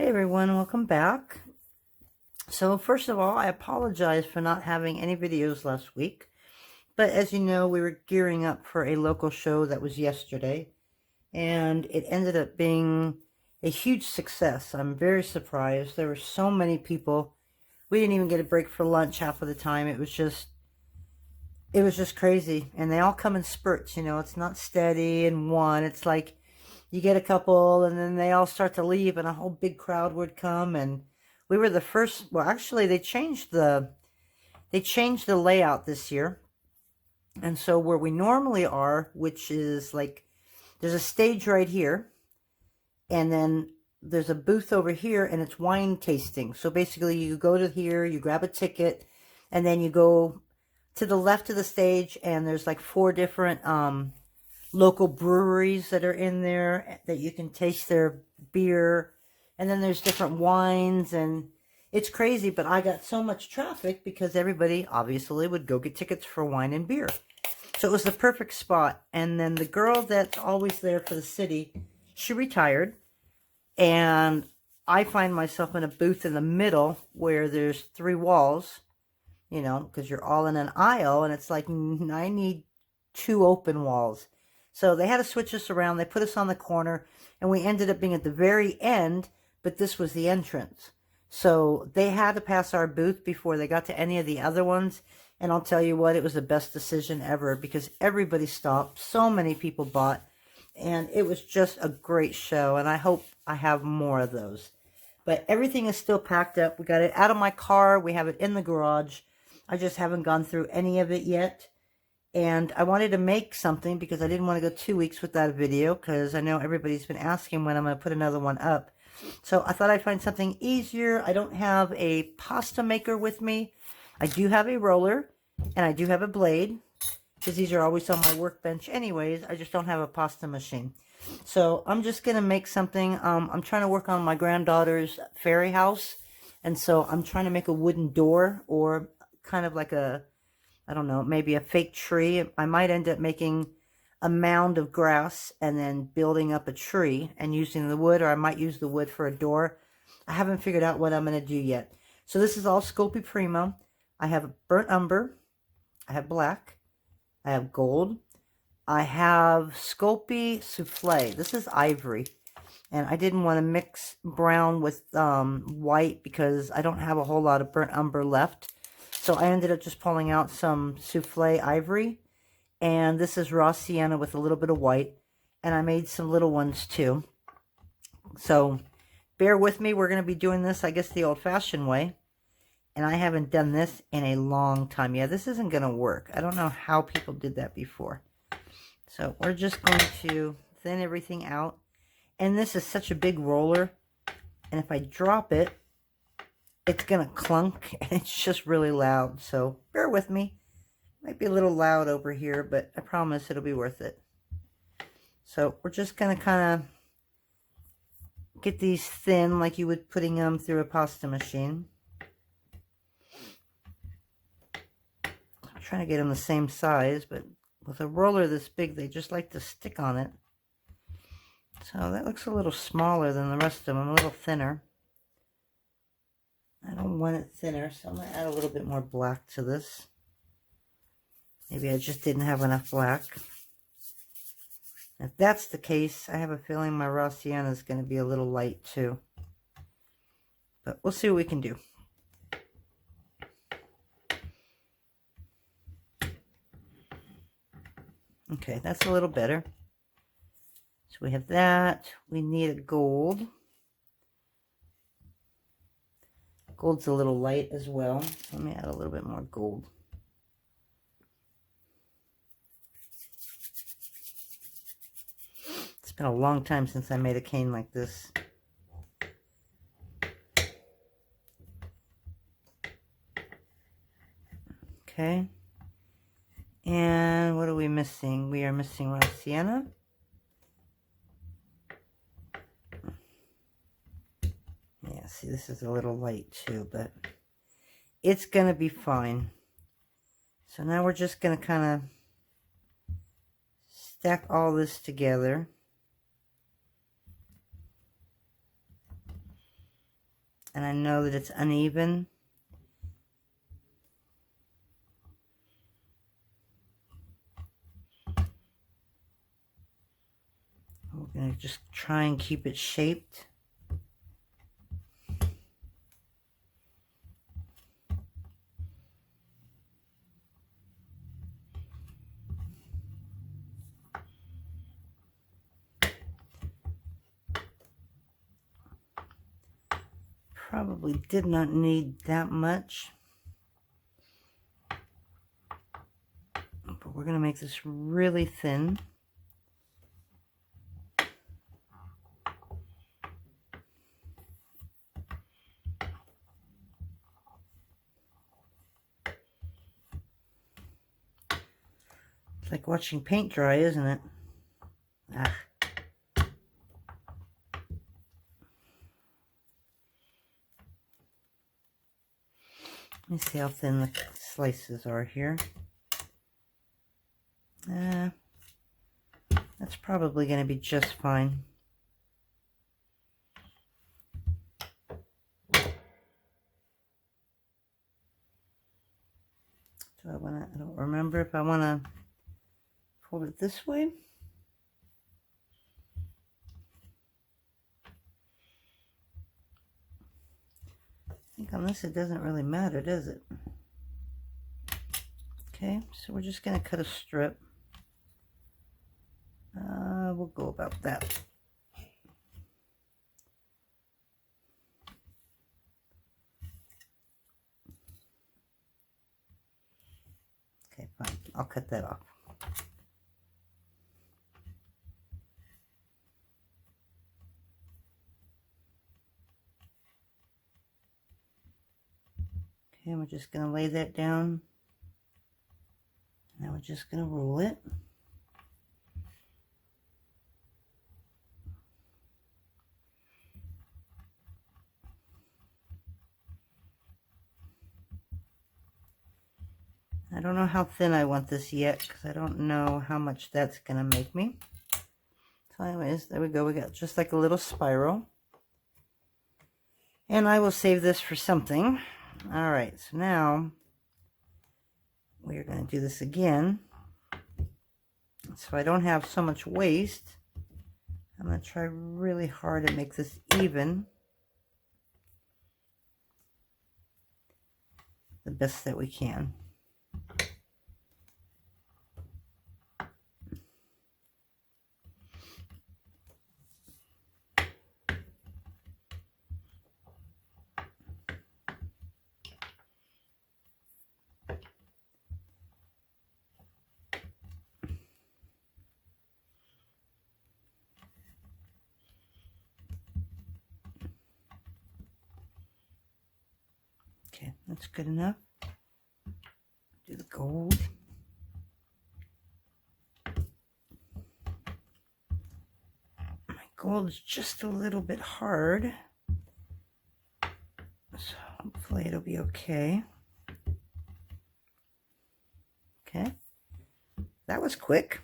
Hey everyone, welcome back. So first of all, I apologize for not having any videos last week. But as you know, we were gearing up for a local show that was yesterday. And it ended up being a huge success. I'm very surprised. There were so many people. We didn't even get a break for lunch half of the time. It was just crazy. And they all come in spurts, you know. It's not steady in one. It's like you get a couple and then they all start to leave and a whole big crowd would come. And we were the first. Well, actually they changed the layout this year. And so where we normally are, which is like there's a stage right here, and then there's a booth over here, and it's wine tasting. So basically you go to here, you grab a ticket, and then you go to the left of the stage, and there's like 4 different local breweries that are in there that you can taste their beer. And then there's different wines, and it's crazy. But I got so much traffic because everybody obviously would go get tickets for wine and beer. So it was the perfect spot. And then the girl that's always there for the city, she retired. And I find myself in a booth in the middle where there's 3 walls, you know, because you're all in an aisle. And it's like, I need 2 open walls. So they had to switch us around. They put us on the corner, and we ended up being at the very end, but this was the entrance. So they had to pass our booth before they got to any of the other ones. And I'll tell you what, it was the best decision ever because everybody stopped. So many people bought, and it was just a great show. And I hope I have more of those. But everything is still packed up. We got it out of my car. We have it in the garage. I just haven't gone through any of it yet. And I wanted to make something because I didn't want to go 2 weeks without a video because I know everybody's been asking when I'm going to put another one up. So I thought I'd find something easier. I don't have a pasta maker with me. I do have a roller and I do have a blade because these are always on my workbench anyways. I just don't have a pasta machine. So I'm just going to make something. I'm trying to work on my granddaughter's fairy house. And so I'm trying to make a wooden door or kind of like a, I don't know, maybe a fake tree. I might end up making a mound of grass and then building up a tree and using the wood, or I might use the wood for a door. I haven't figured out what I'm going to do yet. So this is all Sculpey Premo. I have burnt umber. I have black. I have gold. I have Sculpey Souffle. This is ivory. And I didn't want to mix brown with white because I don't have a whole lot of burnt umber left. So I ended up just pulling out some souffle ivory. And this is raw sienna with a little bit of white. And I made some little ones too. So bear with me. We're going to be doing this, I guess, the old-fashioned way. And I haven't done this in a long time. Yeah, this isn't going to work. I don't know how people did that before. So we're just going to thin everything out. And this is such a big roller. And if I drop it, it's going to clunk, and it's just really loud. So bear with me. Might be a little loud over here, but I promise it'll be worth it. So we're just going to kind of get these thin like you would putting them through a pasta machine. I'm trying to get them the same size, but with a roller this big, they just like to stick on it. So that looks a little smaller than the rest of them, a little thinner. I don't want it thinner, so I'm going to add a little bit more black to this. Maybe I just didn't have enough black. If that's the case, I have a feeling my raw sienna is going to be a little light too. But we'll see what we can do. Okay, that's a little better. So we have that. We need a gold. Gold's a little light as well. So let me add a little bit more gold. It's been a long time since I made a cane like this. Okay. And what are we missing? We are missing raw sienna. Yeah, see, this is a little light too, but it's going to be fine. So now we're just going to kind of stack all this together. and I know that it's uneven. We're going to just try and keep it shaped. Probably did not need that much. But we're going to make this really thin. It's like watching paint dry, isn't it? Ah. Let me see how thin the slices are here. That's probably going to be just fine. Do I want to, I don't remember if I want to fold it this way. I think on this it doesn't really matter, does it? Okay, so we're just going to cut a strip. We'll go about that. Okay, fine. I'll cut that off. Okay, we're just going to lay that down. Now we're just going to roll it. I don't know how thin I want this yet because I don't know how much that's going to make me. So anyways, there we go. We got just like a little spiral. And I will save this for something. All right, so now we are going to do this again. So I don't have so much waste. I'm going to try really hard to make this even. The best that we can. Okay, that's good enough. Do the gold. My gold is just a little bit hard, so hopefully it'll be okay. Okay, that was quick.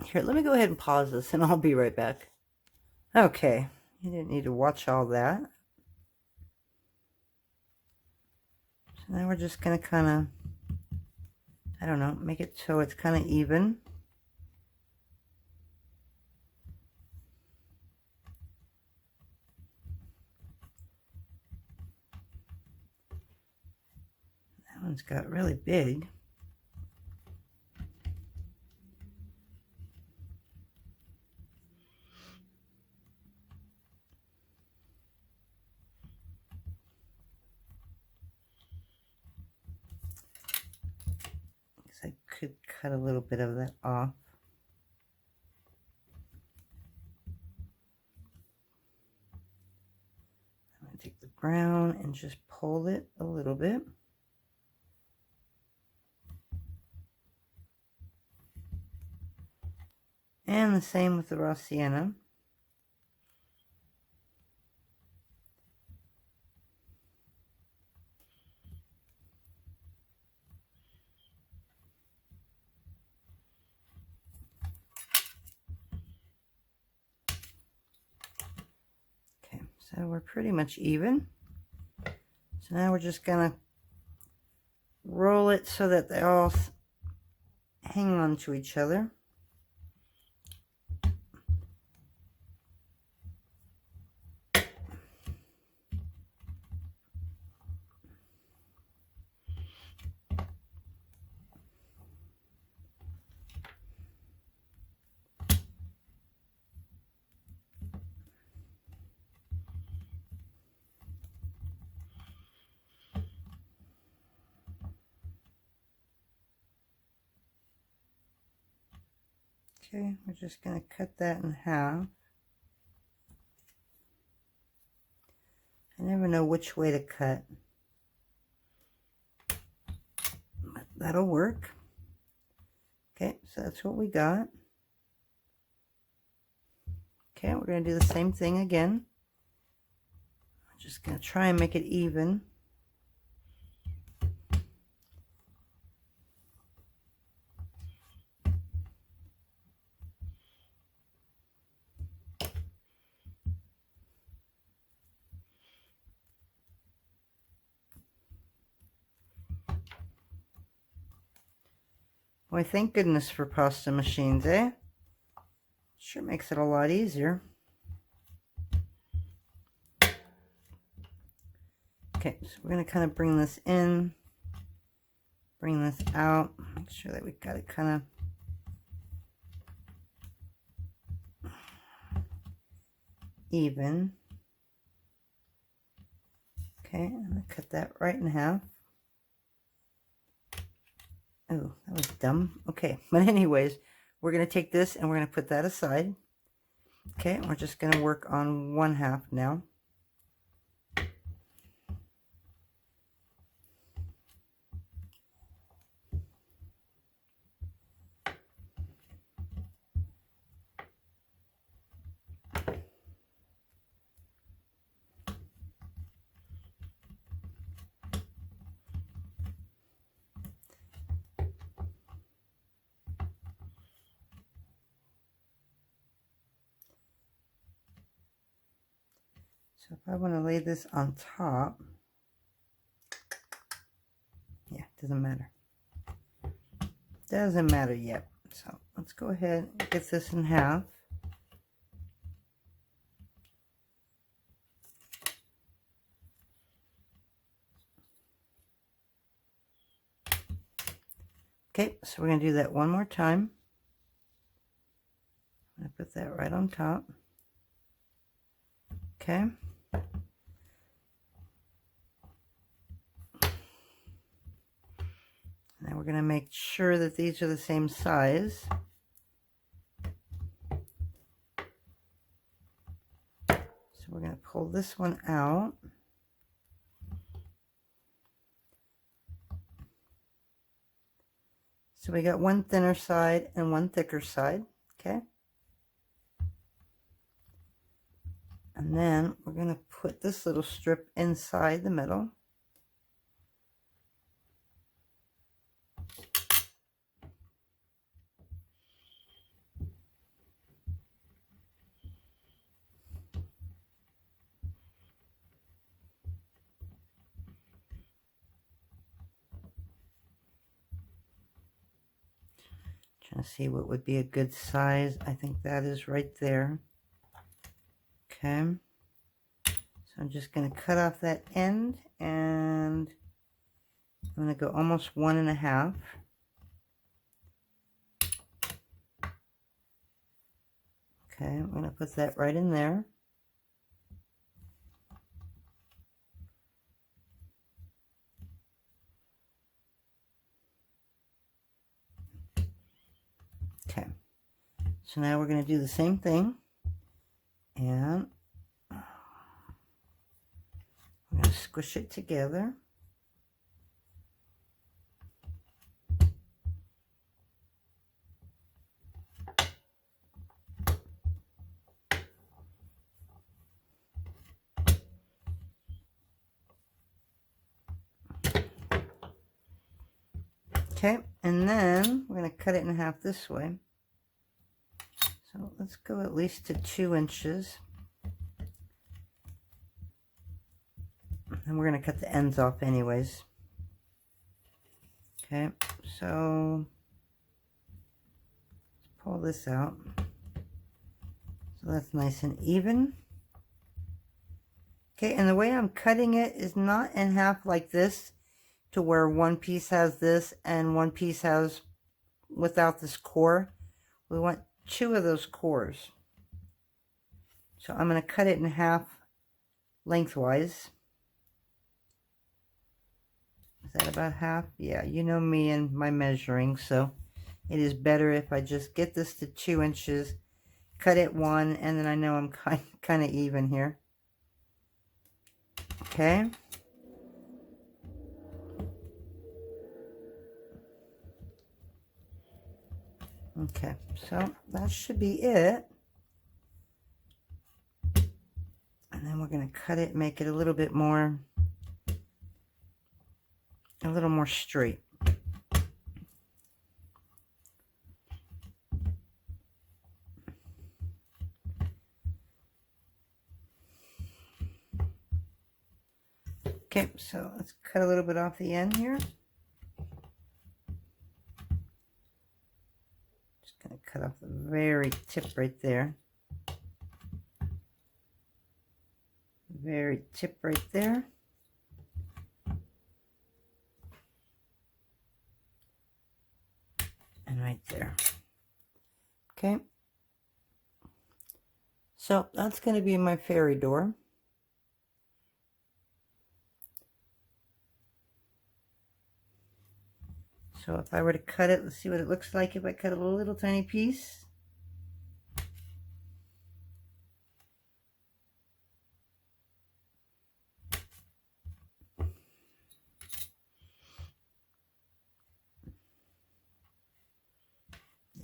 Here, let me go ahead and pause this and I'll be right back. Okay, you didn't need to watch all that. So now we're just going to kind of, I don't know, make it so it's kind of even. That one's got really big. I could cut a little bit of that off. I'm going to take the brown and just pull it a little bit. And the same with the raw sienna. So we're pretty much even. So now we're just gonna roll it so that they all hang on to each other. Okay, we're just going to cut that in half. I never know which way to cut, but that'll work. Okay, so that's what we got. Okay, we're going to do the same thing again. I'm just going to try and make it even. Boy, thank goodness for pasta machines, eh? Sure makes it a lot easier. Okay, so we're going to kind of bring this in, bring this out, make sure that we've got it kind of even. Okay, I'm going to cut that right in half. Oh, that was dumb. Okay, but anyways, we're going to take this and we're going to put that aside. Okay, we're just going to work on one half now. So if I want to lay this on top, yeah, doesn't matter. Doesn't matter yet. So let's go ahead and get this in half. Okay, so we're going to do that one more time. I'm going to put that right on top. Okay. Now we're going to make sure that these are the same size. So we're going to pull this one out. So we got one thinner side and one thicker side. Okay. And then we're going to put this little strip inside the middle. Trying to see what would be a good size. I think that is right there. Okay. So I'm just going to cut off that end and I'm going to go almost 1.5. Okay, I'm going to put that right in there. Okay, so now we're going to do the same thing, and we're going to squish it together. Okay, and then we're going to cut it in half this way. So let's go at least to 2 inches. And we're going to cut the ends off anyways. Okay, so let's pull this out. So that's nice and even. Okay, and the way I'm cutting it is not in half like this, to where one piece has this and one piece has without this core. We want 2 of those cores. So I'm going to cut it in half lengthwise. Is that about half? Yeah, you know me and my measuring, so it is better if I just get this to 2 inches, cut it 1, and then I know I'm kind of even here. Okay. Okay, so that should be it. And then we're going to cut it, make it a little more straight. Okay, so let's cut a little bit off the end here. Just going to cut off the very tip right there. Very tip right there. And right there. Okay. So that's going to be my fairy door. So if I were to cut it, let's see what it looks like if I cut a little tiny piece.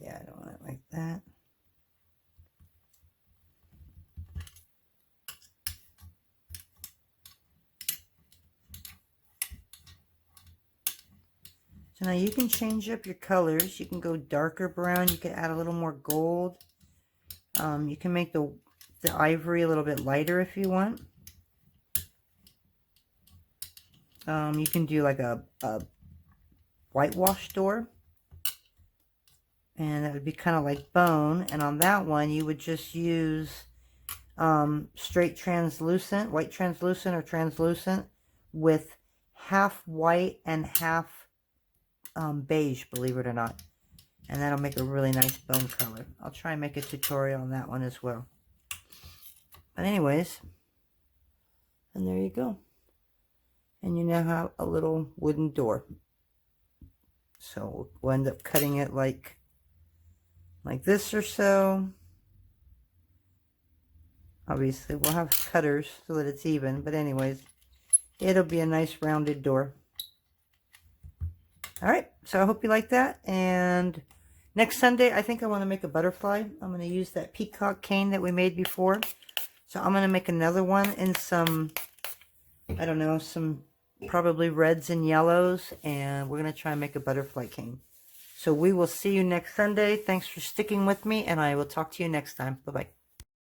Yeah, I don't want it like that. So now you can change up your colors. You can go darker brown. You can add a little more gold. You can make the ivory a little bit lighter if you want. You can do like a whitewash door. And that would be kind of like bone. And on that one, you would just use straight translucent, white translucent or translucent with half white and half beige, believe it or not. And that'll make a really nice bone color. I'll try and make a tutorial on that one as well. But anyways, and there you go. And you now have a little wooden door. So we'll end up cutting it like this or so. Obviously, we'll have cutters so that it's even. But anyways, it'll be a nice rounded door. All right, so I hope you like that. And next Sunday, I think I want to make a butterfly. I'm going to use that peacock cane that we made before. So I'm going to make another one in some, I don't know, some probably reds and yellows. And we're going to try and make a butterfly cane. So we will see you next Sunday. Thanks for sticking with me, and I will talk to you next time. Bye-bye.